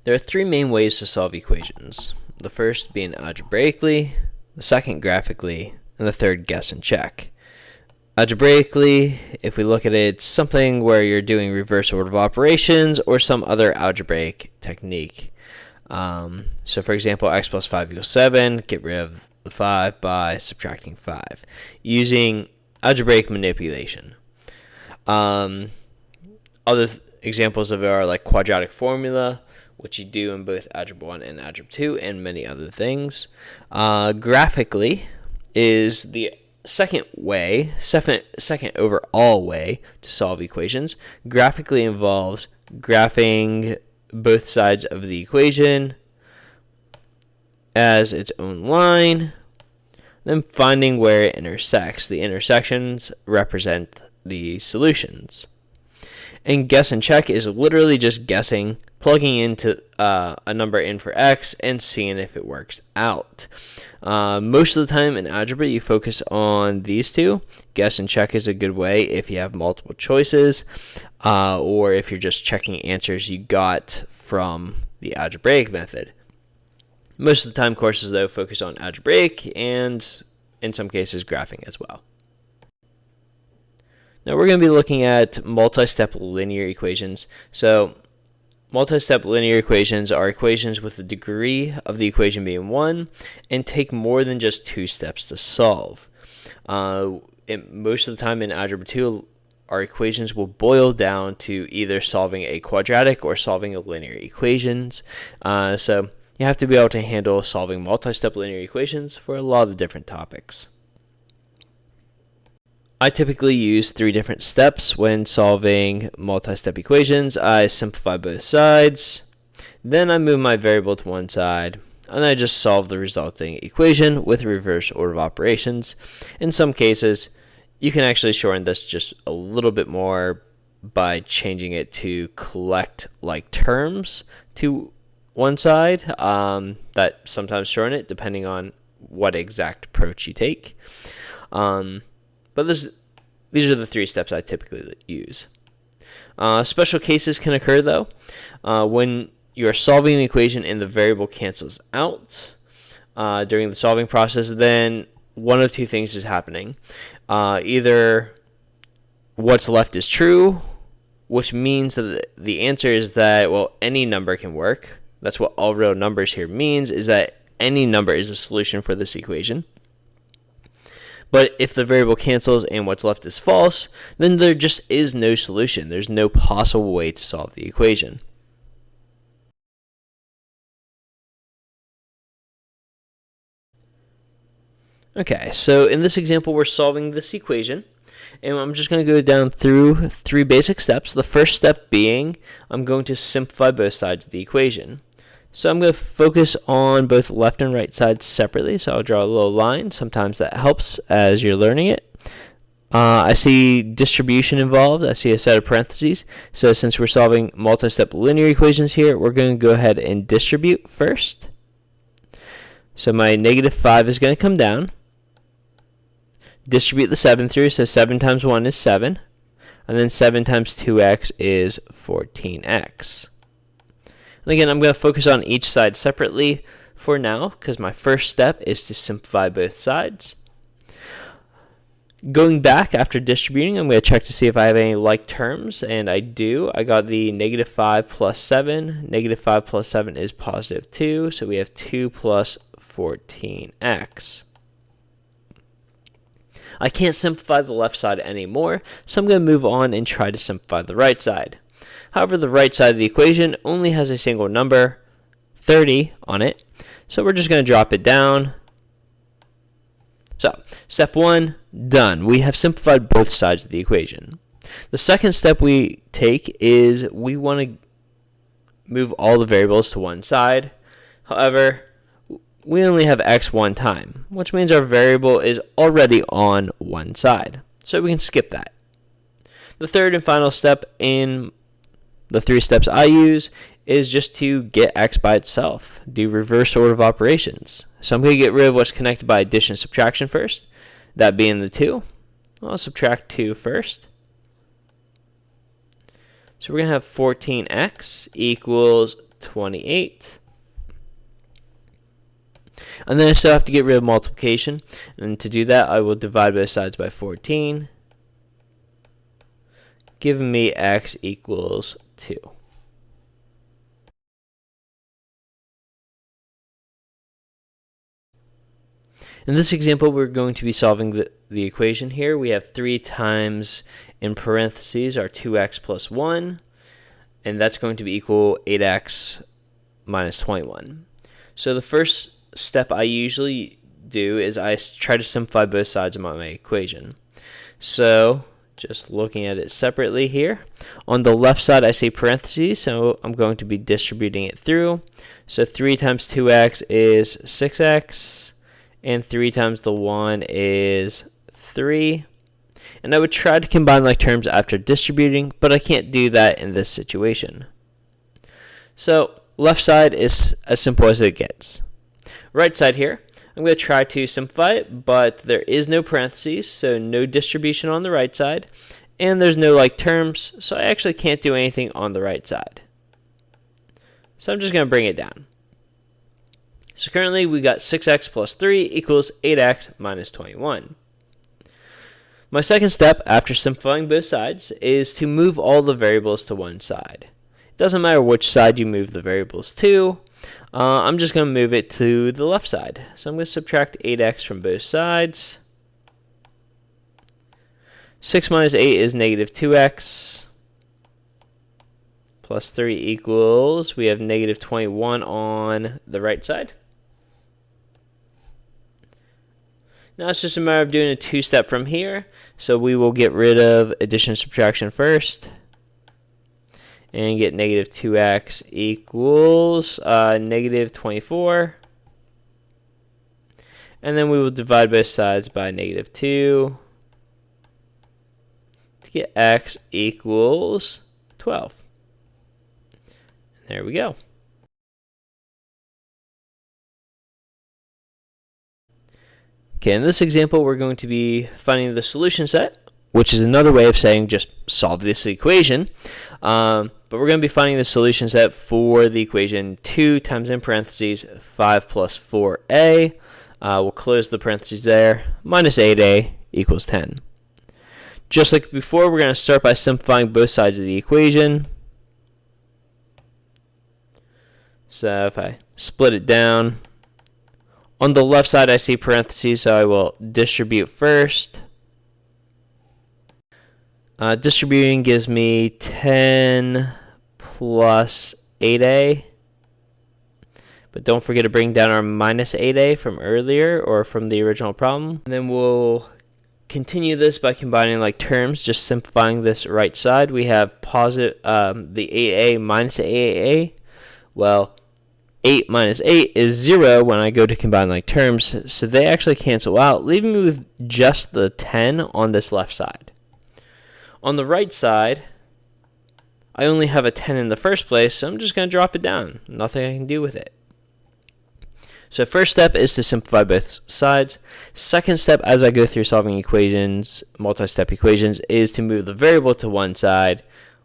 There are three main ways to solve equations. The first being algebraically, the second graphically, and the third guess and check. Algebraically, if we look at it, it's something where you're doing reverse order of operations or some other algebraic technique. So for example, x plus 5 equals 7, get rid of the 5 by subtracting 5, using algebraic manipulation. Other examples of it are like quadratic formula, which you do in both Algebra 1 and Algebra 2, and many other things. Graphically is the second overall way to solve equations. Graphically involves graphing both sides of the equation as its own line, then finding where it intersects. The intersections represent the solutions. And guess and check is literally just guessing, plugging into a number in for x and seeing if it works out. Most of the time in algebra you focus on these two. Guess and check is a good way if you have multiple choices, or if you're just checking answers you got from the algebraic method. Most of the time courses though focus on algebraic and in some cases graphing as well. Now we're going to be looking at multi-step linear equations. So multi-step linear equations are equations with the degree of the equation being 1 and take more than just 2 steps to solve. Most of the time in Algebra 2, our equations will boil down to either solving a quadratic or solving a linear equations. So you have to be able to handle solving multi-step linear equations for a lot of the different topics. I typically use 3 different steps when solving multi-step equations. I simplify both sides, then I move my variable to one side, and I just solve the resulting equation with reverse order of operations. In some cases, you can actually shorten this just a little bit more by changing it to collect like terms to one side. That sometimes shorten it depending on what exact approach you take. But these are the 3 steps I typically use. Special cases can occur though. When you're solving an equation and the variable cancels out during the solving process, then one of 2 things is happening. Either what's left is true, which means that the answer is that, well, any number can work. That's what all real numbers here means, is that any number is a solution for this equation. But if the variable cancels and what's left is false, then there just is no solution. There's no possible way to solve the equation. Okay, so in this example, we're solving this equation, and I'm just going to go down through 3 basic steps. The first step being, I'm going to simplify both sides of the equation. So I'm going to focus on both left and right sides separately. So I'll draw a little line. Sometimes that helps as you're learning it. I see distribution involved. I see a set of parentheses. So since we're solving multi-step linear equations here, we're going to go ahead and distribute first. So my -5 is going to come down. Distribute the 7 through. So 7 times 1 is 7. And then 7 times 2x is 14x. And again, I'm going to focus on each side separately for now because my first step is to simplify both sides. Going back after distributing, I'm going to check to see if I have any like terms, and I do. I got the -5 plus 7. -5 plus 7 is positive 2, so we have 2 plus 14x. I can't simplify the left side anymore, so I'm going to move on and try to simplify the right side. However, the right side of the equation only has a single number, 30, on it. So we're just going to drop it down. So, step 1, done. We have simplified both sides of the equation. The second step we take is we want to move all the variables to one side. However, we only have x one time, which means our variable is already on one side. So we can skip that. The third and final step in the 3 steps I use is just to get x by itself, do reverse order of operations. So I'm going to get rid of what's connected by addition and subtraction first, that being the 2. I'll subtract 2 first. So we're going to have 14x equals 28. And then I still have to get rid of multiplication. And to do that, I will divide both sides by 14, giving me x equals 2. In this example, we're going to be solving the equation here. We have 3 times, in parentheses, our 2x plus 1, and that's going to be equal 8x minus 21. So the first step I usually do is I try to simplify both sides of my equation. So just looking at it separately here, on the left side I say parentheses, so I'm going to be distributing it through. So 3 times 2x is 6x, and 3 times the 1 is 3. And I would try to combine like terms after distributing, but I can't do that in this situation. So left side is as simple as it gets. Right side here, I'm going to try to simplify it, but there is no parentheses, so no distribution on the right side, and there's no like terms, so I actually can't do anything on the right side. So I'm just going to bring it down. So currently we got 6x plus 3 equals 8x minus 21. My second step after simplifying both sides is to move all the variables to one side. It doesn't matter which side you move the variables to. I'm just going to move it to the left side. So I'm going to subtract 8x from both sides. 6 minus 8 is negative 2x. Plus 3 equals, we have negative 21 on the right side. Now it's just a matter of doing a two-step from here. So we will get rid of addition and subtraction first, and get negative 2x equals negative 24. And then we will divide both sides by negative 2 to get x equals 12. There we go. Okay, in this example, we're going to be finding the solution set, which is another way of saying just solve this equation. But we're going to be finding the solution set for the equation 2 times in parentheses 5 plus 4a. We'll close the parentheses there. Minus 8a equals 10. Just like before, we're going to start by simplifying both sides of the equation. So if I split it down, on the left side I see parentheses, so I will distribute first. Distributing gives me 10 plus 8a. But don't forget to bring down our minus 8a from earlier or from the original problem. And then we'll continue this by combining like terms, just simplifying this right side. We have positive the 8a minus 8a. Well, 8 minus 8 is 0 when I go to combine like terms, so they actually cancel out, leaving me with just the 10 on this left side. On the right side, I only have a 10 in the first place, so I'm just going to drop it down. Nothing I can do with it. So first step is to simplify both sides. Second step, as I go through solving equations, multi-step equations, is to move the variable to one side.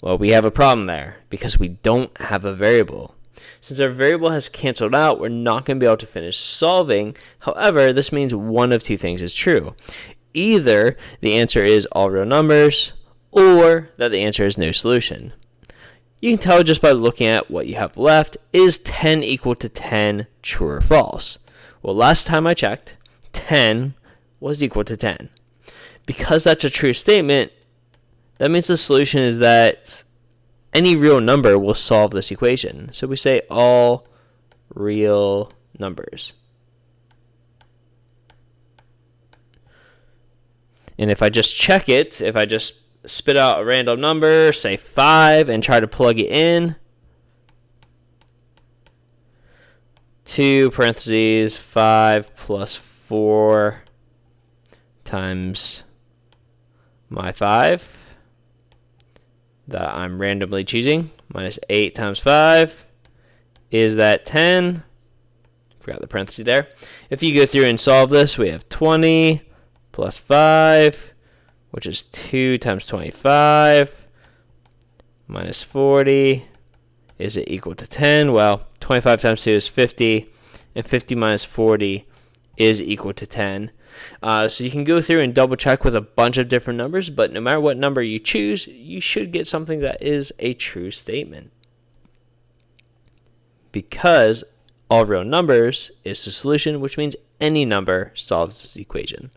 Well, we have a problem there because we don't have a variable. Since our variable has canceled out, we're not going to be able to finish solving. However, this means one of two things is true. Either the answer is all real numbers, or that the answer is no solution. You can tell just by looking at what you have left. Is 10 equal to 10 true or false? Well, last time I checked, 10 was equal to 10. Because that's a true statement, that means the solution is that any real number will solve this equation. So we say all real numbers. And if I just check it, if I just spit out a random number, say 5, and try to plug it in, 2 parentheses 5 plus 4 times my 5 that I'm randomly choosing, minus 8 times 5, is that 10? Forgot the parentheses there. If you go through and solve this, we have 20 plus 5, which is 2 times 25, minus 40, Is it equal to 10? Well, 25 times 2 is 50, and 50 minus 40 is equal to 10. So you can go through and double check with a bunch of different numbers, but no matter what number you choose, you should get something that is a true statement. Because all real numbers is the solution, which means any number solves this equation.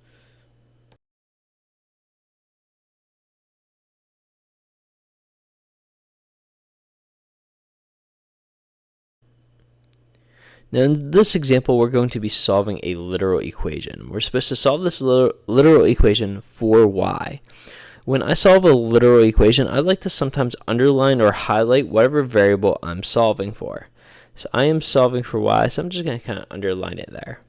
Now in this example, we're going to be solving a literal equation. We're supposed to solve this literal equation for y. When I solve a literal equation, I like to sometimes underline or highlight whatever variable I'm solving for. So I am solving for y, so I'm just going to kind of underline it there.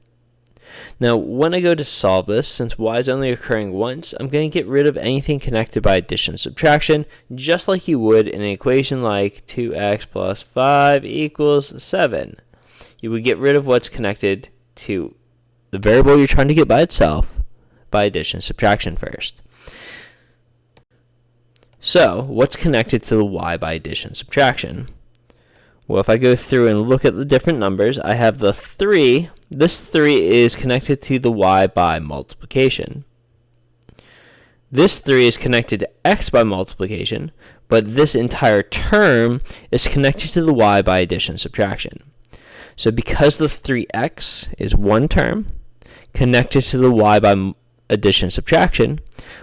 Now, when I go to solve this, since y is only occurring once, I'm going to get rid of anything connected by addition and subtraction, just like you would in an equation like 2x plus 5 equals 7. You would get rid of what's connected to the variable you're trying to get by itself by addition and subtraction first. So, what's connected to the y by addition and subtraction? Well, if I go through and look at the different numbers, I have the 3. This 3 is connected to the y by multiplication. This 3 is connected to x by multiplication, but this entire term is connected to the y by addition and subtraction. So because the 3x is one term connected to the y by addition and subtraction,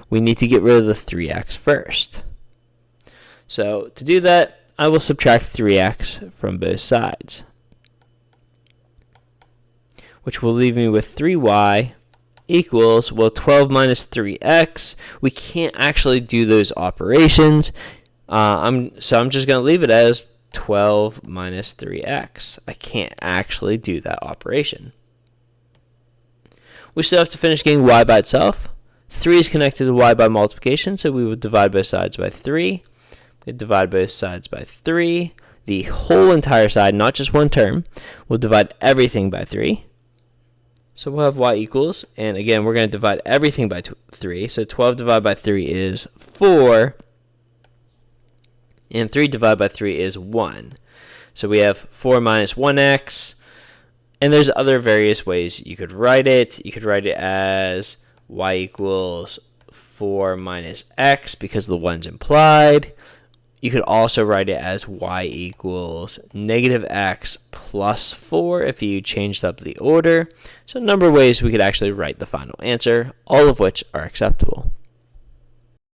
we need to get rid of the 3x first. So to do that, I will subtract 3x from both sides, which will leave me with 3y equals, well, 12 minus 3x. We can't actually do those operations, so I'm just going to leave it as 12 minus 3x. I can't actually do that operation. We still have to finish getting y by itself. 3 is connected to y by multiplication, so we will divide both sides by 3. We divide both sides by 3. The whole entire side, not just one term, we'll divide everything by 3. So we'll have y equals, and again, we're going to divide everything by 3. So 12 divided by 3 is 4. And 3 divided by 3 is 1. So we have 4 minus 1x. And there's other various ways you could write it. You could write it as y equals 4 minus x because the 1's implied. You could also write it as y equals negative x plus 4 if you changed up the order. So a number of ways we could actually write the final answer, all of which are acceptable.